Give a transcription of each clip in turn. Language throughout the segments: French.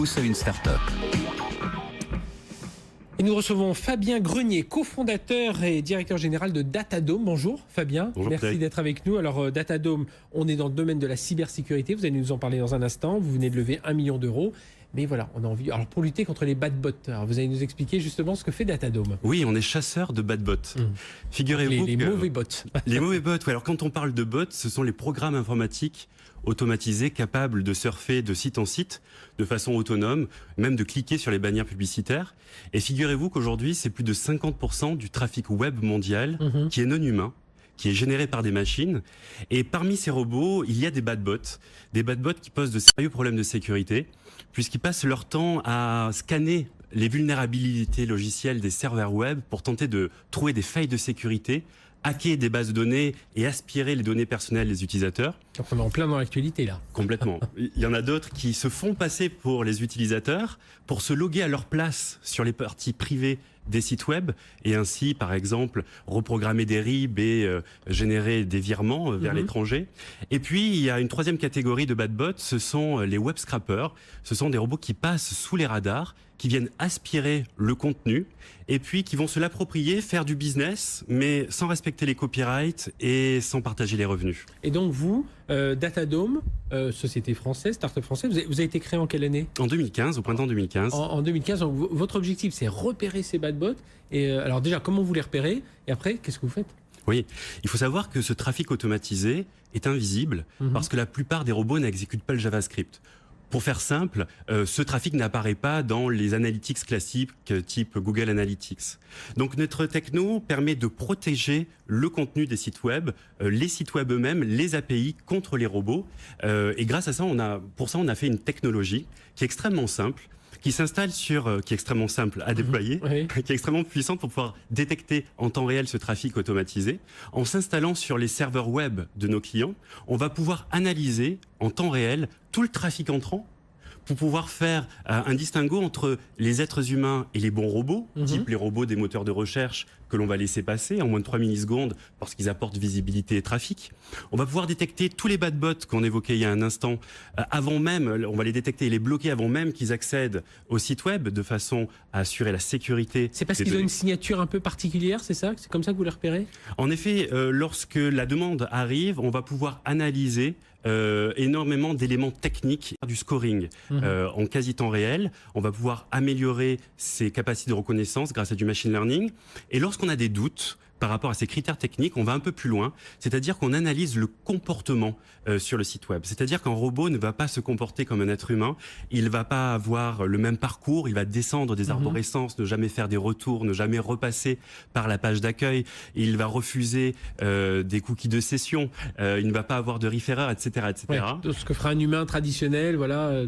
pousse à une start-up. Et nous recevons Fabien Grenier, cofondateur et directeur général de Datadome. Bonjour Fabien, bonjour, merci d'être avec nous. Alors Datadome, on est dans le domaine de la cybersécurité, vous allez nous en parler dans un instant. Vous venez de lever 1 million d'euros. Mais voilà, on a envie. Alors pour lutter contre les bad bots, alors vous allez nous expliquer justement ce que fait Datadome. Oui, on est chasseurs de bad bots. Figurez-vous les que mauvais bots. Les mauvais bots. Oui, alors quand on parle de bots, ce sont les programmes informatiques automatisés capables de surfer de site en site de façon autonome, même de cliquer sur les bannières publicitaires. Et figurez-vous qu'aujourd'hui, c'est plus de 50% du trafic web mondial qui est non humain, qui est généré par des machines. Et parmi ces robots, il y a des bad bots qui posent de sérieux problèmes de sécurité, puisqu'ils passent leur temps à scanner les vulnérabilités logicielles des serveurs web pour tenter de trouver des failles de sécurité, hacker des bases de données et aspirer les données personnelles des utilisateurs. Donc on est en plein dans l'actualité là. Complètement. Il y en a d'autres qui se font passer pour les utilisateurs pour se loguer à leur place sur les parties privées des sites web et ainsi, par exemple, reprogrammer des RIB et générer des virements vers l'étranger. Et puis, il y a une troisième catégorie de bad bots, ce sont les web scrappers. Ce sont des robots qui passent sous les radars, qui viennent aspirer le contenu et puis qui vont se l'approprier, faire du business, mais sans respecter les copyrights et sans partager les revenus. Et donc vous, Datadome, société française, start-up française, vous avez été créé en quelle année ? En 2015, au printemps 2015. En 2015, donc votre objectif c'est repérer ces bad bots. Et alors déjà, comment vous les repérez ? Et après, qu'est-ce que vous faites ? Oui, il faut savoir que ce trafic automatisé est invisible parce que la plupart des robots n'exécutent pas le JavaScript. Pour faire simple, ce trafic n'apparaît pas dans les analytics classiques type Google Analytics. Donc notre techno permet de protéger le contenu des sites web, les sites web eux-mêmes, les API contre les robots. Et grâce à ça, on a fait une technologie qui est extrêmement simple, qui s'installe qui est extrêmement simple à déployer, qui est extrêmement puissante pour pouvoir détecter en temps réel ce trafic automatisé. En s'installant sur les serveurs web de nos clients, on va pouvoir analyser en temps réel tout le trafic entrant pour pouvoir faire un distinguo entre les êtres humains et les bons robots, type les robots des moteurs de recherche que l'on va laisser passer en moins de 3 millisecondes parce qu'ils apportent visibilité et trafic. On va pouvoir détecter tous les bad bots qu'on évoquait il y a un instant avant même, on va les détecter et les bloquer avant même qu'ils accèdent au site web de façon à assurer la sécurité. C'est parce qu'ils ont une signature un peu particulière, c'est ça ? C'est comme ça que vous les repérez ? En effet, lorsque la demande arrive, on va pouvoir analyser énormément d'éléments techniques du scoring en quasi temps réel. On va pouvoir améliorer ses capacités de reconnaissance grâce à du machine learning. Et lorsqu'on a des doutes par rapport à ces critères techniques, on va un peu plus loin, c'est-à-dire qu'on analyse le comportement sur le site web. C'est-à-dire qu'un robot ne va pas se comporter comme un être humain, il ne va pas avoir le même parcours, il va descendre des arborescences, ne jamais faire des retours, ne jamais repasser par la page d'accueil, il va refuser des cookies de session, il ne va pas avoir de referrer, etc. etc. Ouais, ce que ferait un humain traditionnel, voilà,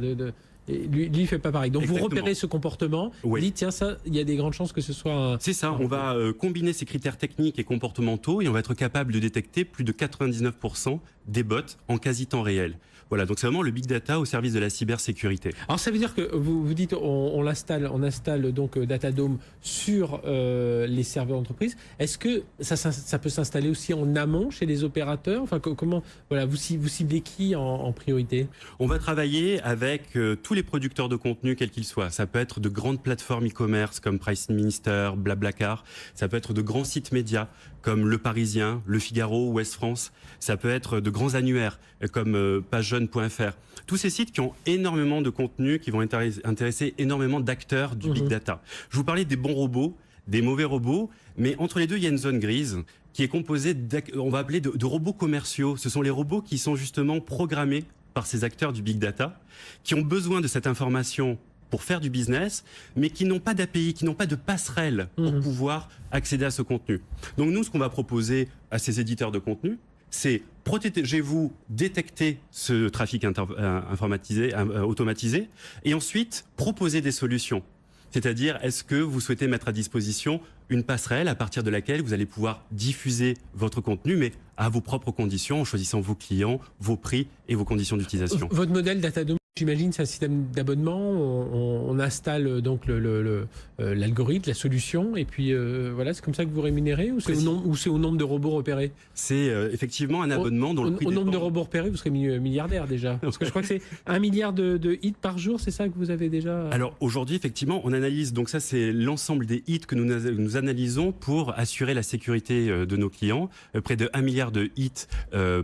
et lui, il fait pas pareil. Donc Exactement. vous repérez ce comportement, vous dites tiens ça, il y a des grandes chances que ce soit. C'est ça. On va combiner ces critères techniques et comportementaux et on va être capable de détecter plus de 99% des bots en quasi temps réel. Voilà, donc c'est vraiment le big data au service de la cybersécurité. Alors ça veut dire que vous dites on installe donc Datadome sur les serveurs d'entreprise. Est-ce que ça peut s'installer aussi en amont chez les opérateurs ? Enfin comment voilà vous ciblez qui en priorité ? On va travailler avec tous les producteurs de contenu quels qu'ils soient. Ça peut être de grandes plateformes e-commerce comme Price Minister, Blablacar. Ça peut être de grands sites médias comme Le Parisien, Le Figaro, Ouest France. Ça peut être de grands annuaires comme pagejeune.fr. Tous ces sites qui ont énormément de contenu, qui vont intéresser énormément d'acteurs du big data. Je vous parlais des bons robots, des mauvais robots, mais entre les deux, il y a une zone grise qui est composée, on va appeler de robots commerciaux. Ce sont les robots qui sont justement programmés par ces acteurs du big data, qui ont besoin de cette information pour faire du business, mais qui n'ont pas d'API, qui n'ont pas de passerelle pour pouvoir accéder à ce contenu. Donc nous, ce qu'on va proposer à ces éditeurs de contenu, c'est protégez-vous, détectez ce trafic automatisé, et ensuite proposer des solutions. C'est-à-dire, est-ce que vous souhaitez mettre à disposition une passerelle à partir de laquelle vous allez pouvoir diffuser votre contenu, mais à vos propres conditions, en choisissant vos clients, vos prix et vos conditions d'utilisation. Votre modèle Datadome J'imagine c'est un système d'abonnement, on installe donc l'algorithme, la solution, et puis voilà, c'est comme ça que vous rémunérez, ou c'est au nombre de robots repérés? C'est effectivement un abonnement dont le prix au nombre de dépend. robots repérés, vous serez milliardaire déjà. Parce que je crois que c'est 1 milliard de hits par jour, c'est ça que vous avez déjà? Alors aujourd'hui, effectivement, on analyse, donc ça c'est l'ensemble des hits que nous analysons pour assurer la sécurité de nos clients, près de 1 milliard de hits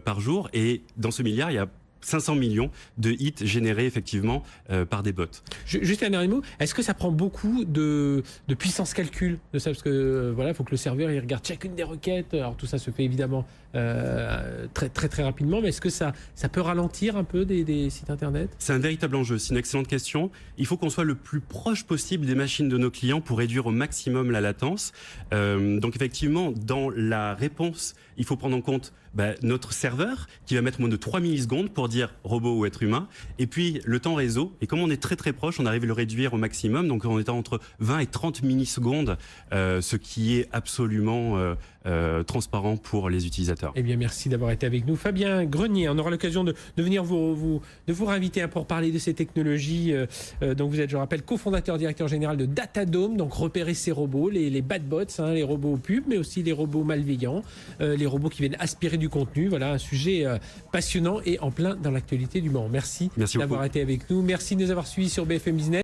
par jour, et dans ce milliard, il y a 500 millions de hits générés effectivement par des bots. Juste un dernier mot, est-ce que ça prend beaucoup de puissance calcul de ça? Parce que voilà, il faut que le serveur il regarde chacune des requêtes. Alors tout ça se fait évidemment très rapidement, mais est-ce que ça peut ralentir un peu des sites internet? C'est un véritable enjeu, c'est une excellente question. Il faut qu'on soit le plus proche possible des machines de nos clients pour réduire au maximum la latence. Donc effectivement, dans la réponse, il faut prendre en compte notre serveur qui va mettre moins de 3 millisecondes pour dire robot ou être humain, et puis le temps réseau, et comme on est très proche, on arrive à le réduire au maximum, donc en étant entre 20 et 30 millisecondes, ce qui est absolument transparent pour les utilisateurs. Eh bien, merci d'avoir été avec nous. Fabien Grenier, on aura l'occasion de venir vous réinviter pour parler de ces technologies. Donc vous êtes, je rappelle, cofondateur, directeur général de Datadome, donc repérer ces robots, les bad bots, les robots pubs, mais aussi les robots malveillants, les robots qui viennent aspirer du contenu. Voilà, un sujet passionnant et en plein dans l'actualité du moment. Merci d'avoir été avec nous. Merci de nous avoir suivis sur BFM Business.